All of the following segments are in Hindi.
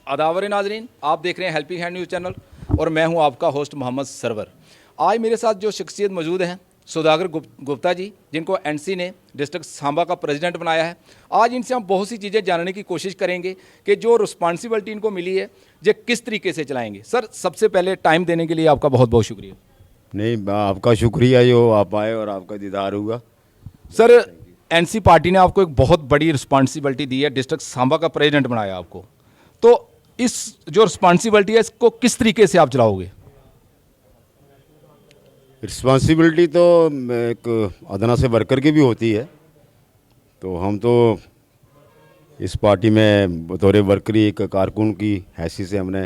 आदावर नाजरीन, आप देख रहे हैं हेल्पिंग हैंड न्यूज़ चैनल और मैं हूं आपका होस्ट मोहम्मद सरवर। आज मेरे साथ जो शख्सियत मौजूद हैं सौदागर गुप्ता जी, जिनको एनसी ने डिस्ट्रिक्ट सांबा का प्रेसिडेंट बनाया है। आज इनसे हम बहुत सी चीज़ें जानने की कोशिश करेंगे कि जो रिस्पॉन्सिबिलिटी इनको मिली है ये किस तरीके से चलाएंगे। सर, सबसे पहले टाइम देने के लिए आपका बहुत बहुत शुक्रिया। नहीं, आपका शुक्रिया जो आप आए और आपका दीदार हुआ। सर, एनसी पार्टी ने आपको एक बहुत बड़ी रिस्पॉन्सिबिलिटी दी है, डिस्ट्रिक्ट सांबा का प्रेसिडेंट बनाया आपको, तो इस जो रिस्पॉन्सिबिलिटी है इसको किस तरीके से आप चलाओगे? रिस्पॉन्सिबिलिटी तो एक अदना से वर्कर की भी होती है, तो हम तो इस पार्टी में बतौर वर्करी एक कारकुन की हैसियत से हमने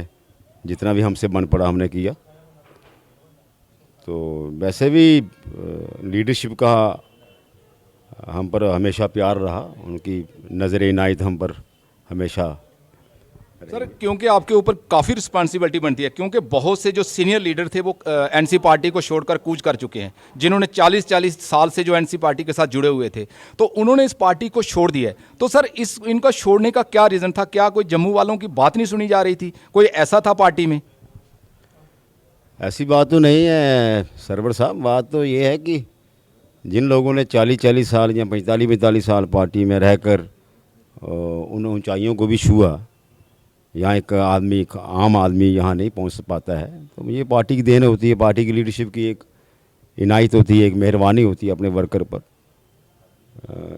जितना भी हमसे बन पड़ा हमने किया। तो वैसे भी लीडरशिप का हम पर हमेशा प्यार रहा, उनकी नज़र इनायत हम पर हमेशा। सर, क्योंकि आपके ऊपर काफ़ी रिस्पॉन्सिबिलिटी बनती है, क्योंकि बहुत से जो सीनियर लीडर थे वो एनसी पार्टी को छोड़कर कूच कर चुके हैं, जिन्होंने 40 साल से जो एनसी पार्टी के साथ जुड़े हुए थे, तो उन्होंने इस पार्टी को छोड़ दिया है। तो सर, इनका छोड़ने का क्या रीज़न था? क्या कोई जम्मू वालों की बात नहीं सुनी जा रही थी? कोई ऐसा था पार्टी में? ऐसी बात तो नहीं है सरवर साहब। बात तो ये है कि जिन लोगों ने 40 साल या 45 साल पार्टी में रहकर उन ऊंचाइयों को भी छुआ, यहाँ एक आम आदमी यहाँ नहीं पहुँच पाता है। तो ये पार्टी की देन होती है, पार्टी की लीडरशिप की एक इनायत होती है, एक मेहरबानी होती है अपने वर्कर पर।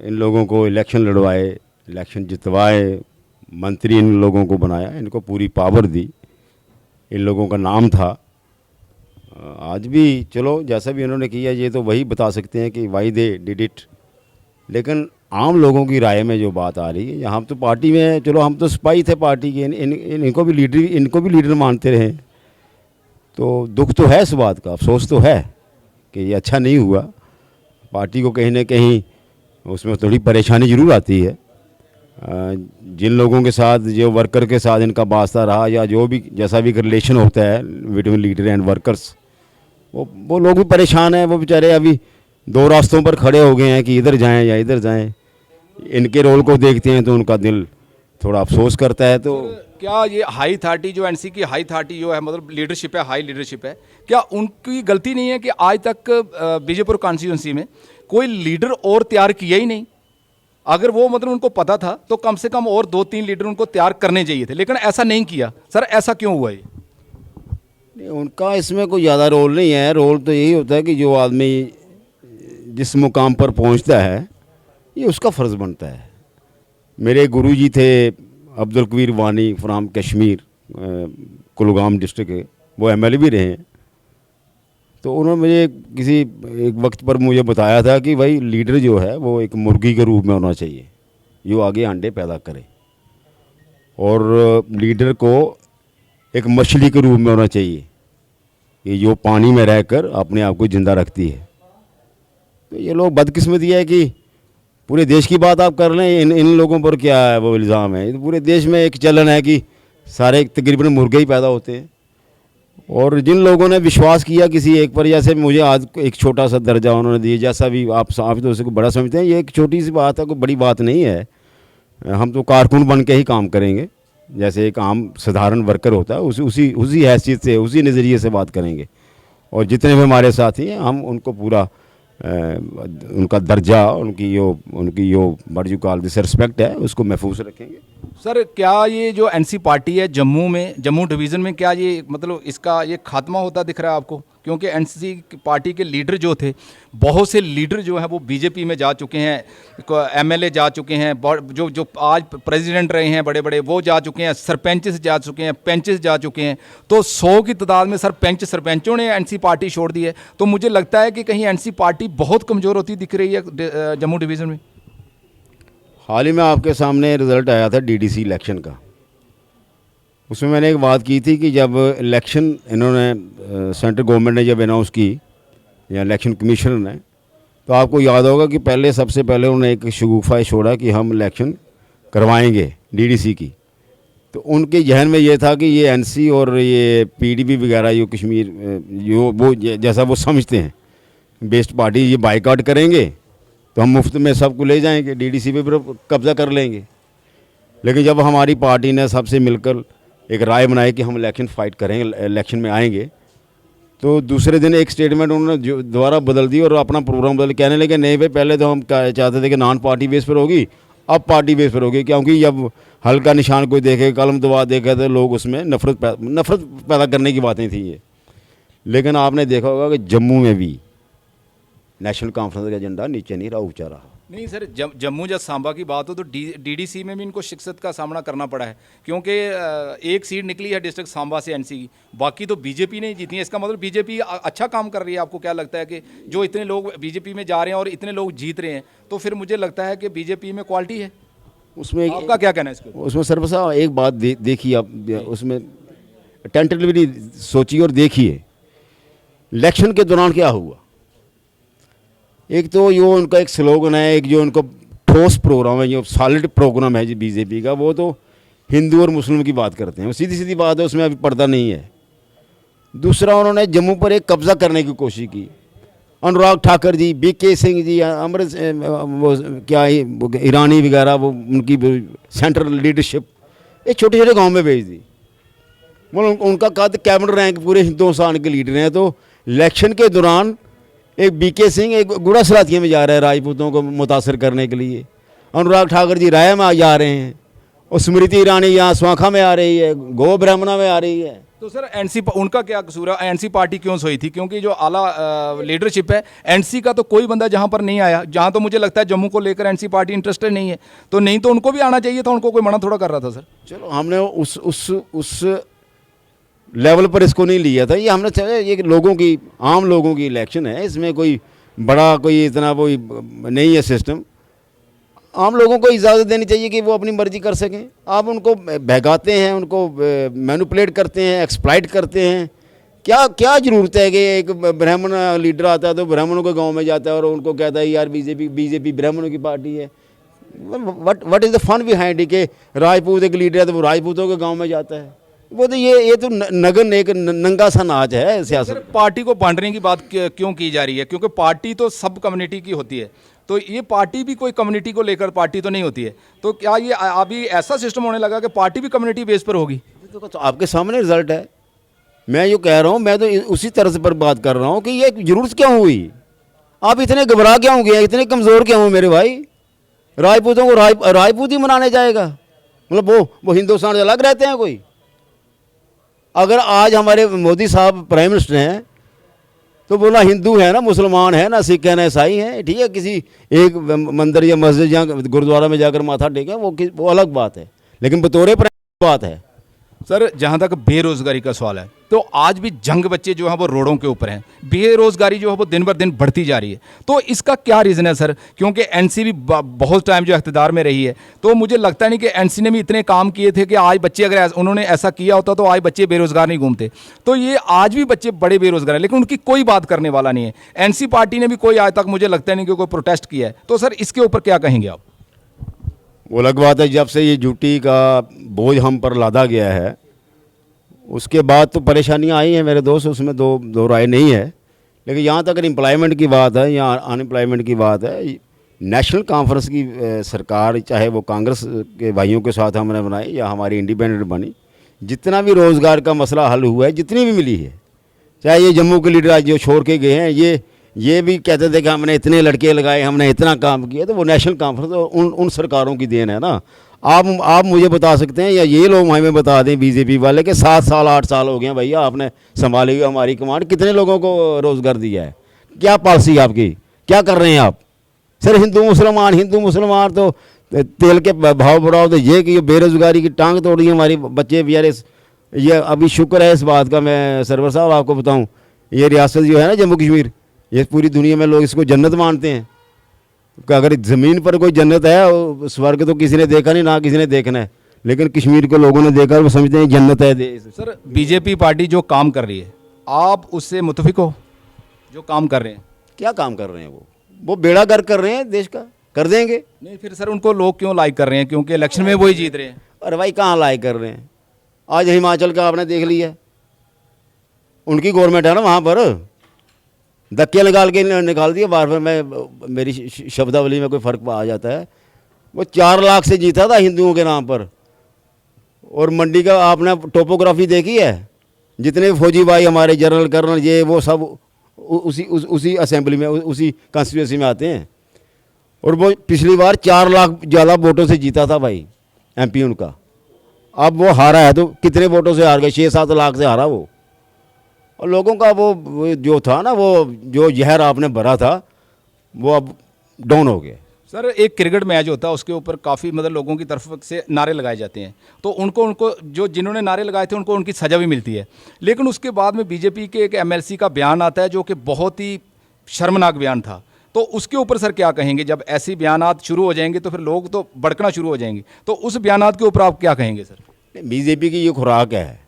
इन लोगों को इलेक्शन लड़वाए, इलेक्शन जितवाए, मंत्री इन लोगों को बनाया, इनको पूरी पावर दी, इन लोगों का नाम था। आज भी चलो जैसा भी उन्होंने किया ये तो वही बता सकते हैं कि वाई दे डिड इट। लेकिन आम लोगों की राय में जो बात आ रही है, हम तो पार्टी में, चलो हम तो सिपाही थे पार्टी के, इनको भी लीडर मानते रहे, तो दुख तो है इस बात का, अफसोस तो है कि ये अच्छा नहीं हुआ। पार्टी को कहीं ना कहीं उसमें थोड़ी परेशानी ज़रूर आती है। जिन लोगों के साथ, जो वर्कर के साथ इनका वास्ता रहा या जो भी जैसा भी रिलेशन होता है बिटवीन लीडर एंड वर्कर्स, वो लोग भी परेशान हैं। वो बेचारे अभी दो रास्तों पर खड़े हो गए हैं कि इधर जाएं या इधर जाएं। इनके रोल को देखते हैं तो उनका दिल थोड़ा अफसोस करता है। तो क्या ये हाई अथॉरिटी, जो एनसी की हाई अथॉरिटी जो है, मतलब लीडरशिप है, हाई लीडरशिप है, क्या उनकी गलती नहीं है कि आज तक बीजेपुर कॉन्स्टिट्यूंसी में कोई लीडर और तैयार किया ही नहीं? अगर वो मतलब उनको पता था तो कम से कम और 2-3 लीडर उनको तैयार करने चाहिए थे, लेकिन ऐसा नहीं किया। सर, ऐसा क्यों हुआ? ये उनका इसमें कोई ज़्यादा रोल नहीं है। रोल तो यही होता है कि जो आदमी जिस मुकाम पर पहुंचता है ये उसका फ़र्ज़ बनता है। मेरे गुरुजी थे अब्दुल कबीर वानी फ्राम कश्मीर, कुलगाम डिस्ट्रिक्ट के, वो एमएलए भी रहे हैं। तो उन्होंने मुझे किसी एक वक्त पर मुझे बताया था कि भाई लीडर जो है वो एक मुर्गी के रूप में होना चाहिए, जो आगे अंडे पैदा करे, और लीडर को एक मछली के रूप में होना चाहिए कि जो पानी में रहकर अपने आप को ज़िंदा रखती है। तो ये लोग बदकिस्मती है कि पूरे देश की बात आप कर लें, इन लोगों पर क्या है वो इल्ज़ाम है। तो पूरे देश में एक चलन है कि सारे तकरीबन मुर्गे ही पैदा होते हैं, और जिन लोगों ने विश्वास किया किसी एक पर, जैसे मुझे आज एक छोटा सा दर्जा उन्होंने दिया, जैसा भी आप तो उसे बड़ा समझते हैं, ये एक छोटी सी बात है, कोई बड़ी बात नहीं है। हम तो कारकुन बन के ही काम करेंगे, जैसे एक आम साधारण वर्कर होता है, उसी हैसियत से, उसी नज़रिए से बात करेंगे। और जितने भी हमारे साथी हैं हम उनको पूरा उनका दर्जा, उनकी जो बड़ी कॉल दिस रिस्पेक्ट है उसको महफूज रखेंगे। सर, क्या ये जो एनसी पार्टी है जम्मू डिवीज़न में, क्या ये मतलब इसका ये खात्मा होता दिख रहा है आपको? क्योंकि एनसी पार्टी के लीडर जो थे, बहुत से लीडर जो हैं वो बीजेपी में जा चुके हैं, एमएलए जा चुके हैं, जो आज प्रेसिडेंट रहे हैं बड़े बड़े, वो जा चुके हैं, सरपंच जा चुके हैं, पंचेस जा चुके हैं। तो 100 की तादाद में सरपंचों ने एनसी पार्टी छोड़ दी है। तो मुझे लगता है कि कहीं एनसी पार्टी बहुत कमज़ोर होती दिख रही है जम्मू डिवीज़न में। हाल ही में आपके सामने रिज़ल्ट आया था डीडीसी इलेक्शन का। उसमें मैंने एक बात की थी कि जब इलेक्शन इन्होंने सेंट्रल गवर्नमेंट ने जब अनाउंस की, या इलेक्शन कमीशनर ने, तो आपको याद होगा कि सबसे पहले उन्होंने एक शगुफा छोड़ा कि हम इलेक्शन करवाएंगे डीडीसी की। तो उनके जहन में ये था कि ये एनसी और ये पीडीपी वगैरह जो कश्मीर जो वो जैसा वो समझते हैं बेस्ट पार्टी, ये बाइकआउट करेंगे तो हम मुफ्त में सबको ले जाएंगे, डीडीसी पे कब्ज़ा कर लेंगे। लेकिन जब हमारी पार्टी ने सबसे मिलकर एक राय बनाई कि हम इलेक्शन फाइट करेंगे, इलेक्शन में आएंगे, तो दूसरे दिन एक स्टेटमेंट उन्होंने दोबारा बदल दी और अपना प्रोग्राम बदल, कहने लगे नहीं भाई पहले तो हम चाहते थे कि नॉन पार्टी बेस पर होगी, अब पार्टी बेस पर होगी, क्योंकि जब हल्का निशान कोई देखे, कलम दबा देखे तो लोग उसमें नफरत पैदा करने की बातें थी ये। लेकिन आपने देखा होगा कि जम्मू में भी नेशनल कॉन्फ्रेंस का एजेंडा नीचे नहीं रहा, ऊंचा रहा। नहीं सर, जम्मू जब सांबा की बात हो तो डीडीसी में भी इनको शिकस्त का सामना करना पड़ा है, क्योंकि एक सीट निकली है डिस्ट्रिक्ट सांबा से एनसी की, बाकी तो बीजेपी ने जीती है। इसका मतलब बीजेपी अच्छा काम कर रही है। आपको क्या लगता है कि जो इतने लोग बीजेपी में जा रहे हैं और इतने लोग जीत रहे हैं, तो फिर मुझे लगता है कि बीजेपी में क्वालिटी है। उसमें आपका क्या कहना है इसके ऊपर? उसमें सर साहब एक बात देखिए आप, उसमें टेंटेटिवली सोचिए और देखिए इलेक्शन के दौरान क्या हुआ। एक तो जो उनका एक स्लोगन है, एक जो उनका ठोस प्रोग्राम है, जो सॉलिड प्रोग्राम है जी बीजेपी का, वो तो हिंदू और मुस्लिम की बात करते हैं, सीधी सीधी बात है, उसमें अभी पर्दा नहीं है। दूसरा, उन्होंने जम्मू पर एक कब्ज़ा करने की कोशिश की। अनुराग ठाकर जी, बीके सिंह जी, अमृत वो क्या ईरानी वगैरह, वो उनकी सेंट्रल लीडरशिप ये छोटे छोटे गांव में भेज दी। मतलब उनका कद कैबिनेट रैंक पूरे हिंदुस्तान के लीडर हैं, तो इलेक्शन के दौरान एक बीके सिंह एक गुड़ा सलातिया में जा रहा है राजपूतों को मुतासर करने के लिए, अनुराग ठाकर जी राय में जा रहे हैं, और स्मृति ईरानी यहाँ स्वाखा में आ रही है, गो ब्राह्मणा में आ रही है। तो सर एनसी उनका क्या कसूर है? एनसी पार्टी क्यों सोई थी? क्योंकि जो आला लीडरशिप है एनसी का, तो कोई बंदा जहां पर नहीं आया, जहां तो मुझे लगता है जम्मू को लेकर एनसी पार्टी इंटरेस्टेड नहीं है, तो नहीं तो उनको भी आना चाहिए था, उनको कोई मना थोड़ा कर रहा था सर। चलो हमने उस लेवल पर इसको नहीं लिया था, ये हमने चाहे ये लोगों की, आम लोगों की इलेक्शन है, इसमें कोई बड़ा कोई इतना कोई नहीं है सिस्टम। आम लोगों को इजाज़त देनी चाहिए कि वो अपनी मर्जी कर सकें। आप उनको बहकाते हैं, उनको मैनिपुलेट करते हैं, एक्सप्लॉइट करते हैं। क्या क्या ज़रूरत है कि एक ब्राह्मण लीडर आता है तो ब्राह्मणों के गांव में जाता है और उनको कहता है यार बीजेपी ब्राह्मणों की पार्टी है। What is the fun behind कि राजपूत एक लीडर है तो वो राजपूतों के गाँव में जाता है। वो तो ये तो नगन एक नंगा सा नाच है सियासत। पार्टी को बांटने की बात क्यों की जा रही है? क्योंकि पार्टी तो सब कम्युनिटी की होती है, तो ये पार्टी भी कोई कम्युनिटी को लेकर पार्टी तो नहीं होती है। तो क्या ये अभी ऐसा सिस्टम होने लगा कि पार्टी भी कम्युनिटी बेस पर होगी? तो आपके सामने रिजल्ट है। मैं जो कह रहा हूँ, मैं तो उसी तरह पर बात कर रहा हूँ कि ये जरूरत क्यों हुई, आप इतने घबरा क्यों गए, इतने कमज़ोर क्यों हो मेरे भाई। राजपूतों को राजपूत ही मनाने जाएगा, मतलब वो हिंदुस्तान से अलग रहते हैं कोई। अगर आज हमारे मोदी साहब प्राइम मिनिस्टर हैं तो बोला हिंदू है ना, मुसलमान है ना, सिख है ना, ईसाई हैं, ठीक है, किसी एक मंदिर या मस्जिद या गुरुद्वारा में जाकर माथा टेकें, वो अलग बात है, लेकिन बतौर प्राइम बात है। सर जहाँ तक बेरोजगारी का सवाल है, तो आज भी जंग बच्चे जो हैं वो रोडों के ऊपर हैं, बेरोजगारी जो है वो दिन बर दिन बढ़ती जा रही है। तो इसका क्या रीज़न है सर? क्योंकि एनसी भी बहुत टाइम जो इख्तिदार में रही है, तो मुझे लगता नहीं कि एनसी ने भी इतने काम किए थे कि आज बच्चे, अगर उन्होंने ऐसा किया होता तो आज बच्चे बेरोजगार नहीं घूमते। तो ये आज भी बच्चे बड़े बेरोजगार हैं, लेकिन उनकी कोई बात करने वाला नहीं है। एनसी पार्टी ने भी कोई आज तक मुझे लगता नहीं कि कोई प्रोटेस्ट किया है। तो सर इसके ऊपर क्या कहेंगे आप? वो अलग बात है, जब से ये ड्यूटी का बोझ हम पर लादा गया है उसके बाद तो परेशानियां आई हैं मेरे दोस्त, उसमें दो राय नहीं है। लेकिन यहाँ तक अगर एम्प्लॉयमेंट की बात है या अनएम्प्लॉयमेंट की बात है, नेशनल कॉन्फ्रेंस की सरकार, चाहे वो कांग्रेस के भाइयों के साथ हमने बनाई या हमारी इंडिपेंडेंट बनी, जितना भी रोज़गार का मसला हल हुआ है, जितनी भी मिली है, चाहे ये जम्मू के लीडर आज जो छोड़ के गए हैं, ये भी कहते थे कि हमने इतने लड़के लगाए, हमने इतना काम किया, तो वो नेशनल कॉन्फ्रेंस उन सरकारों की देन है ना। आप मुझे बता सकते हैं या ये लोग हमें बता दें बीजेपी वाले कि 7 साल 8 साल हो गए हैं भैया आपने संभाली हुई हमारी कमांड, कितने लोगों को रोज़गार दिया है, क्या पॉलिसी आपकी, क्या कर रहे हैं आप? सर हिंदू मुसलमान तो तेल के भाव बढ़ाओ, तो ये कि बेरोज़गारी की टांग तोड़ दी हमारी बच्चे बेचारे। ये अभी शुक्र है इस बात का, मैं सरवर साहब आपको बताऊँ, ये रियासत जो है ना जम्मू कश्मीर, ये पूरी दुनिया में लोग इसको जन्नत मानते हैं कि अगर ज़मीन पर कोई जन्नत है, स्वर्ग तो किसी ने देखा नहीं, ना किसी ने देखना है, लेकिन कश्मीर को लोगों ने देखा, वो समझते हैं जन्नत है। सर बीजेपी पार्टी जो काम कर रही है, आप उससे मुतफिक हो? जो काम कर रहे हैं, क्या काम कर रहे हैं? वो बेड़ा गर्क कर रहे हैं देश का, कर देंगे। नहीं फिर सर उनको लोग क्यों लाइक कर रहे हैं? क्योंकि इलेक्शन में वही जीत रहे हैं। अरे भाई कहाँ लाइक कर रहे हैं? आज हिमाचल का आपने देख लिया, उनकी गवर्नमेंट है ना, वहाँ पर धक्के निकाल दिए बार बार। मैं मेरी शब्दावली में कोई फ़र्क आ जाता है। वो 4 लाख से जीता था हिंदुओं के नाम पर, और मंडी का आपने टोपोग्राफी देखी है, जितने फौजी भाई हमारे जनरल कर्नल ये वो सब उसी असेंबली में उसी कॉन्स्टिट्यूंसी में आते हैं। और वो पिछली बार 4 लाख ज़्यादा वोटों से जीता था भाई एमपी उनका। अब वो हारा है तो कितने वोटों से हार गए, 6-7 लाख से हारा वो। और लोगों का वो जो था ना, वो जो जहर आपने भरा था वो अब डाउन हो गया। सर एक क्रिकेट मैच होता है उसके ऊपर काफ़ी मतलब लोगों की तरफ से नारे लगाए जाते हैं, तो उनको जो जिन्होंने नारे लगाए थे उनको उनकी सज़ा भी मिलती है। लेकिन उसके बाद में बीजेपी के एक एमएलसी का बयान आता है जो कि बहुत ही शर्मनाक बयान था। तो उसके ऊपर सर क्या कहेंगे? जब ऐसे बयानात शुरू हो जाएंगे तो फिर लोग तो भड़कना शुरू हो जाएंगे, तो उस बयानात के ऊपर आप क्या कहेंगे सर? बीजेपी की ये खुराक है।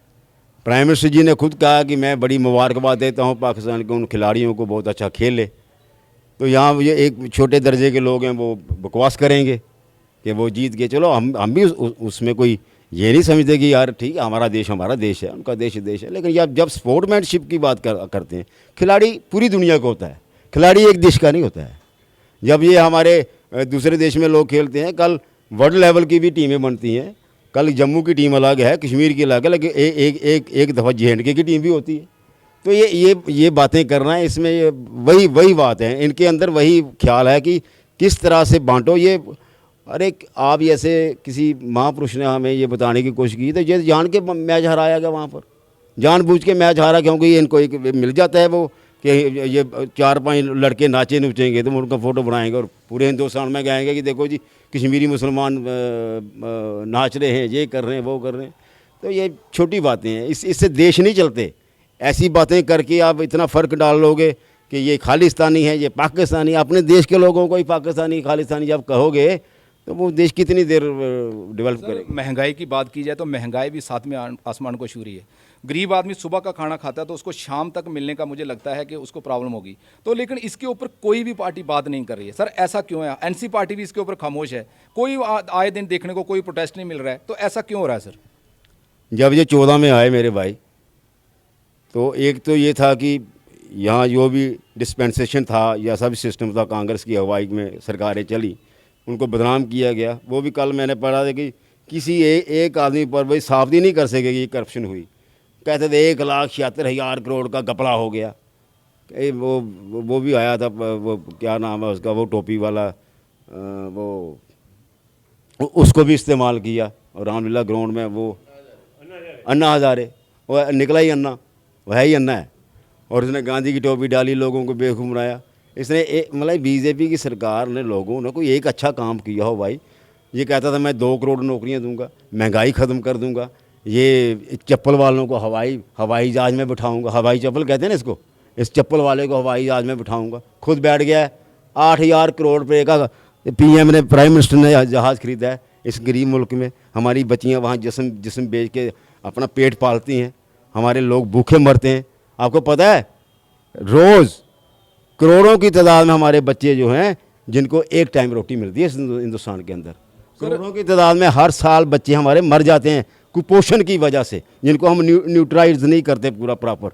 प्राइम मिनिस्टर जी ने खुद कहा कि मैं बड़ी मुबारकबाद देता हूँ पाकिस्तान के उन खिलाड़ियों को, बहुत अच्छा खेले। तो यहाँ ये एक छोटे दर्जे के लोग हैं वो बकवास करेंगे कि वो जीत गए। चलो हम भी उसमें कोई ये नहीं समझते कि यार ठीक है हमारा देश है, उनका देश है। लेकिन जब स्पोर्ट्समैनशिप की बात करते हैं, खिलाड़ी पूरी दुनिया का होता है, खिलाड़ी एक देश का नहीं होता है। जब ये हमारे दूसरे देश में लोग खेलते हैं, कल वर्ल्ड लेवल की भी टीमें बनती हैं। कल जम्मू की टीम अलग है, कश्मीर की अलग है, लेकिन एक दफ़ा JNK की टीम भी होती है। तो ये बातें करना है, इसमें ये वही बात है, इनके अंदर वही ख्याल है कि किस तरह से बांटो ये। अरे आप ऐसे किसी महापुरुष ने हमें ये बताने की कोशिश की, तो ये जान के मैच हराया गया वहाँ पर, जानबूझ के मैच हारा, क्योंकि इनको एक मिल जाता है वो कि ये 4-5 लड़के नाचे नूचेंगे तो उनका फ़ोटो बनाएंगे और पूरे हिंदुस्तान में कहेंगे कि देखो जी कश्मीरी मुसलमान नाच रहे हैं, ये कर रहे हैं, वो कर रहे हैं। तो ये छोटी बातें हैं, इससे देश नहीं चलते। ऐसी बातें करके आप इतना फ़र्क डाल लोगे कि ये खालिस्तानी है, ये पाकिस्तानी। अपने देश के लोगों को ही पाकिस्तानी खालिस्तानी जब कहोगे तो वो देश कितनी देर डेवलप करेगा। महंगाई की बात की जाए तो महंगाई भी साथ में आसमान को छू रही है। गरीब आदमी सुबह का खाना खाता है तो उसको शाम तक मिलने का मुझे लगता है कि उसको प्रॉब्लम होगी। तो लेकिन इसके ऊपर कोई भी पार्टी बात नहीं कर रही है। सर ऐसा क्यों है? NC पार्टी भी इसके ऊपर खामोश है, कोई आए दिन देखने को कोई प्रोटेस्ट नहीं मिल रहा है, तो ऐसा क्यों हो रहा है सर? जब ये 14 में आए मेरे भाई, तो एक तो ये था कि यहाँ जो भी डिस्पेंसेशन था या सब सिस्टम था, कांग्रेस की अगुवाई में सरकारें चली, उनको बदनाम किया गया। वो भी कल मैंने पढ़ा था कि किसी एक आदमी पर भाई साफ ही नहीं कर सके कि करप्शन हुई। कहते थे 1,76,000 करोड़ का घपला हो गया। वो भी आया था, वो क्या नाम है उसका, वो टोपी वाला, वो उसको भी इस्तेमाल किया। और रामलीला ग्राउंड में वो अन्ना हज़ारे, वो निकला ही अन्ना, वह ही अन्ना है। और उसने गांधी की टोपी डाली, लोगों को बेवकूफ़ बनाया। इसने मतलब बीजेपी की सरकार ने लोगों ने कोई एक अच्छा काम किया हो भाई। ये कहता था मैं 2 करोड़ नौकरियां दूंगा, महंगाई ख़त्म कर दूंगा, ये चप्पल वालों को हवाई जहाज़ में बिठाऊंगा, हवाई चप्पल कहते हैं ना इसको, इस चप्पल वाले को हवाई जहाज़ में बिठाऊंगा। खुद बैठ गया है। 8,000 करोड़ रुपये का PM ने, प्राइम मिनिस्टर ने जहाज़ खरीदा है इस गरीब मुल्क में। हमारी बच्चियाँ वहाँ जिस्म बेच के अपना पेट पालती हैं, हमारे लोग भूखे मरते हैं। आपको पता है रोज़ करोड़ों की तादाद में हमारे बच्चे जो हैं जिनको एक टाइम रोटी मिलती है हिंदुस्तान के अंदर, करोड़ों की तादाद में हर साल बच्चे हमारे मर जाते हैं कुपोषण की वजह से, जिनको हम न्यूट्राइज नहीं करते पूरा प्रॉपर।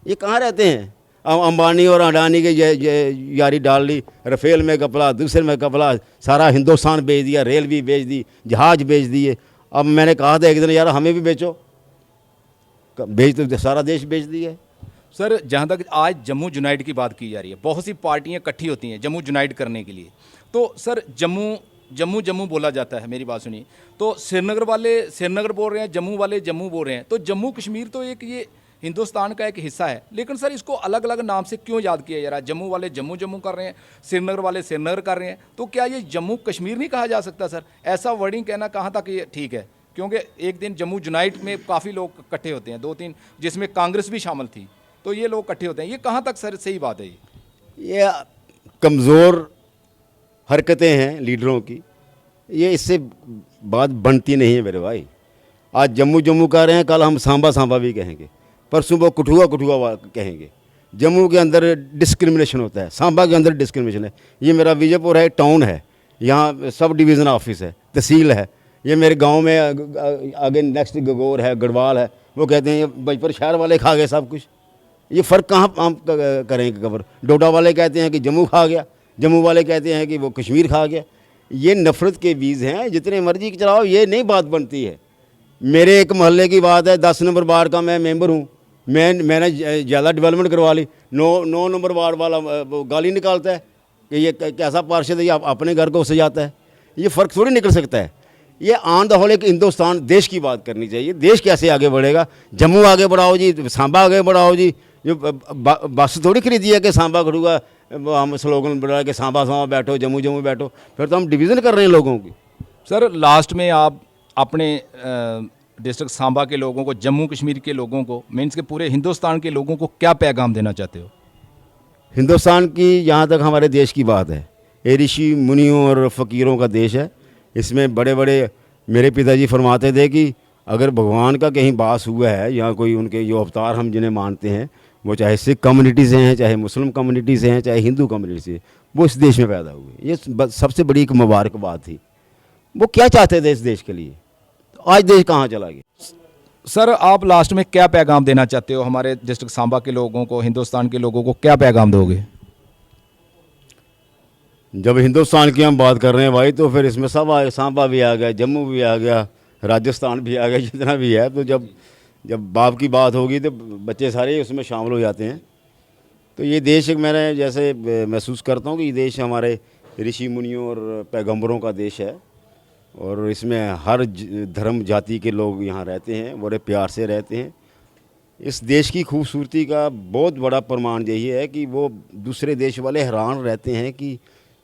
ये कहाँ रहते हैं? अब अंबानी और अडानी की यारी डाल ली, रफेल में कपड़ा, दूसरे में कपड़ा, सारा हिंदुस्तान बेच दिया, रेल भी बेच दी, जहाज बेच दिए। अब मैंने कहा था एक दिन यार हमें भी बेचो, बेच तो सारा देश बेच दिया। सर जहाँ तक आज जम्मू यूनाइट की बात की जा रही है, बहुत सी पार्टियाँ इकट्ठी होती हैं जम्मू यूनाइट करने के लिए। तो सर जम्मू बोला जाता है, मेरी बात सुनिए। तो श्रीनगर वाले श्रीनगर बोल रहे हैं, जम्मू वाले जम्मू बोल रहे हैं। तो जम्मू कश्मीर तो एक ये हिंदुस्तान का एक हिस्सा है, लेकिन सर इसको अलग अलग नाम से क्यों याद किया जा रहा है? जम्मू वाले जम्मू कर रहे हैं, श्रीनगर वाले श्रीनगर कर रहे हैं। तो क्या ये जम्मू कश्मीर नहीं कहा जा सकता सर? ऐसा वर्डिंग कहना कहाँ तक ये ठीक है? क्योंकि एक दिन जम्मू यूनाइट में काफ़ी लोग इकट्ठे होते हैं, 2-3, जिसमें कांग्रेस भी शामिल थी। तो ये लोग इकट्ठे होते हैं, ये कहाँ तक सर सही बात है? ये कमज़ोर हरकतें हैं लीडरों की, ये इससे बात बनती नहीं है मेरे भाई। आज जम्मू कह रहे हैं, कल हम सांबा भी कहेंगे, परसों वो कठुआ कहेंगे। जम्मू के अंदर डिस्क्रिमिनेशन होता है, सांबा के अंदर डिस्क्रिमिनेशन है। ये मेरा विजयपुर है, टाउन है, यहाँ सब डिवीज़न ऑफिस है, तहसील है। ये मेरे गांव में आगे नेक्स्ट गगोर है, गढ़वाल है, वो कहते हैं ये बजपुर शहर वाले खा गए सब कुछ। ये फ़र्क कहाँ हम करेंगे कवर? डोडा वाले कहते हैं कि जम्मू खा गया, जम्मू वाले कहते हैं कि वो कश्मीर खा गया। ये नफ़रत के बीज हैं, जितने मर्जी चलाओ, ये नहीं बात बनती है। मेरे एक मोहल्ले की बात है, 10 नंबर वार्ड का मैं मेंबर हूँ, मैंने ज़्यादा डेवलपमेंट करवा ली, 9 नंबर वार्ड वाला वो गाली निकालता है कि ये कैसा पार्षद है, ये अपने घर को सजाता है। ये फ़र्क थोड़ी निकल सकता है। ये ऑन द होल एक हिंदुस्तान देश की बात करनी चाहिए। देश कैसे आगे बढ़ेगा? जम्मू आगे बढ़ाओ जी, सांबा आगे बढ़ाओ जी। जो बस थोड़ी खरीदी है कि सांबा खड़ूगा, हम स्लोगन बढ़ा के सांबा सांबा बैठो, जम्मू जम्मू बैठो, फिर तो हम डिवीज़न कर रहे हैं लोगों की। सर लास्ट में आप अपने डिस्ट्रिक्ट सांबा के लोगों को, जम्मू कश्मीर के लोगों को, मीन्स के पूरे हिंदुस्तान के लोगों को क्या पैगाम देना चाहते हो? हिंदुस्तान की जहाँ तक हमारे देश की बात है, ये ऋषि मुनियों और फ़कीरों का देश है। इसमें बड़े बड़े मेरे पिताजी फरमाते थे कि अगर भगवान का कहीं वास हुआ है या कोई उनके जो अवतार हम जिन्हें मानते हैं, वो चाहे सिख कम्युनिटी से हैं, चाहे मुस्लिम कम्युनिटी से हैं, चाहे हिंदू कम्युनिटी से, वो इस देश में पैदा हुए। ये सबसे बड़ी एक मुबारक बात थी। वो क्या चाहते थे इस देश के लिए? तो आज देश कहाँ चला गया? सर आप लास्ट में क्या पैगाम देना चाहते हो हमारे डिस्ट्रिक्ट सांबा के लोगों को, हिंदुस्तान के लोगों को क्या पैगाम दोगे? जब हिंदुस्तान की हम बात कर रहे हैं भाई, तो फिर इसमें सब सांबा भी आ गया, जम्मू भी आ गया, राजस्थान भी आ गया, जितना भी है। तो जब बाप की बात होगी तो बच्चे सारे उसमें शामिल हो जाते हैं। तो ये देश एक मैंने जैसे महसूस करता हूँ कि ये देश हमारे ऋषि मुनियों और पैगंबरों का देश है, और इसमें हर धर्म जाति के लोग यहाँ रहते हैं, बड़े प्यार से रहते हैं। इस देश की खूबसूरती का बहुत बड़ा प्रमाण यही है कि वो दूसरे देश वाले हैरान रहते हैं कि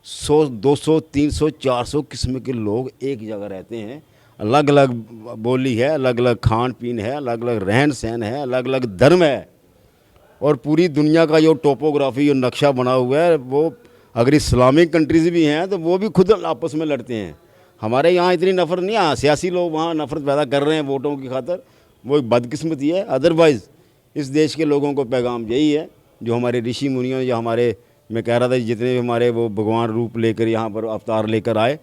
100, 200, 300, 400 किस्म के लोग एक जगह रहते हैं। अलग अलग बोली है, अलग अलग खान पीन है, अलग अलग रहन सहन है, अलग अलग धर्म है। और पूरी दुनिया का जो टोपोग्राफी, जो नक्शा बना हुआ है, वो अगर इस्लामिक कंट्रीज़ भी हैं तो वो भी खुद आपस में लड़ते हैं। हमारे यहाँ इतनी नफ़रत नहीं है, सियासी लोग वहाँ नफ़रत पैदा कर रहे हैं वोटों की खातर, वो एक बदकिस्मती है। अदरवाइज़ इस देश के लोगों को पैगाम यही है, जो हमारे ऋषि मुनियों या हमारे, मैं कह रहा था जितने भी हमारे वो भगवान रूप लेकर यहाँ पर अवतार लेकर आए,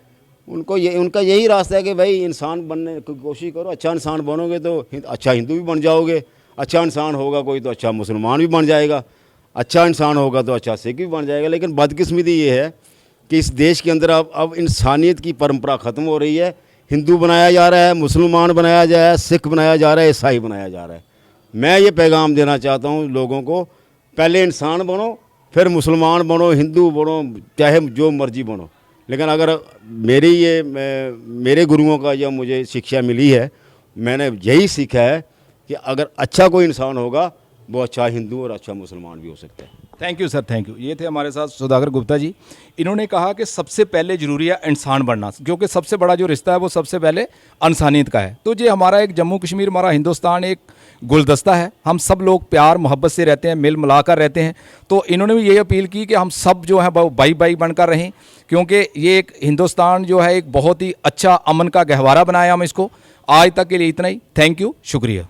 उनका यही रास्ता है कि भाई इंसान बनने की कोशिश करो। अच्छा इंसान बनोगे तो अच्छा हिंदू भी बन जाओगे, अच्छा इंसान होगा कोई तो अच्छा मुसलमान भी बन जाएगा, अच्छा इंसान होगा तो अच्छा सिख भी बन जाएगा। लेकिन बदकिस्मती ये है कि इस देश के अंदर अब इंसानियत की परंपरा ख़त्म हो रही है। हिंदू बनाया जा रहा है, मुसलमान बनाया जा रहा है, सिख बनाया जा रहा है, ईसाई बनाया जा रहा है। मैं ये पैगाम देना चाहता हूँ लोगों को, पहले इंसान बनो, फिर मुसलमान बनो, हिंदू बनो, चाहे जो मर्जी बनो। लेकिन अगर मेरे गुरुओं का जो मुझे शिक्षा मिली है, मैंने यही सीखा है कि अगर अच्छा कोई इंसान होगा वो अच्छा हिंदू और अच्छा मुसलमान भी हो सकता है। Thank you sir, thank you. ये थे हमारे साथ सुधाकर गुप्ता जी। इन्होंने कहा कि सबसे पहले ज़रूरी है इंसान बनना, क्योंकि सबसे बड़ा जो रिश्ता है वो सबसे पहले इंसानियत का है। तो ये हमारा एक जम्मू कश्मीर, हमारा हिंदुस्तान एक गुलदस्ता है, हम सब लोग प्यार मोहब्बत से रहते हैं, मिल मिलाकर रहते हैं। तो इन्होंने भी यही अपील की कि हम सब जो है वो भाई भाई बनकर रहें, क्योंकि ये एक हिंदुस्तान जो है एक बहुत ही अच्छा अमन का गहवारा बनाया हम इसको। आज तक के लिए इतना ही। थैंक यू, शुक्रिया।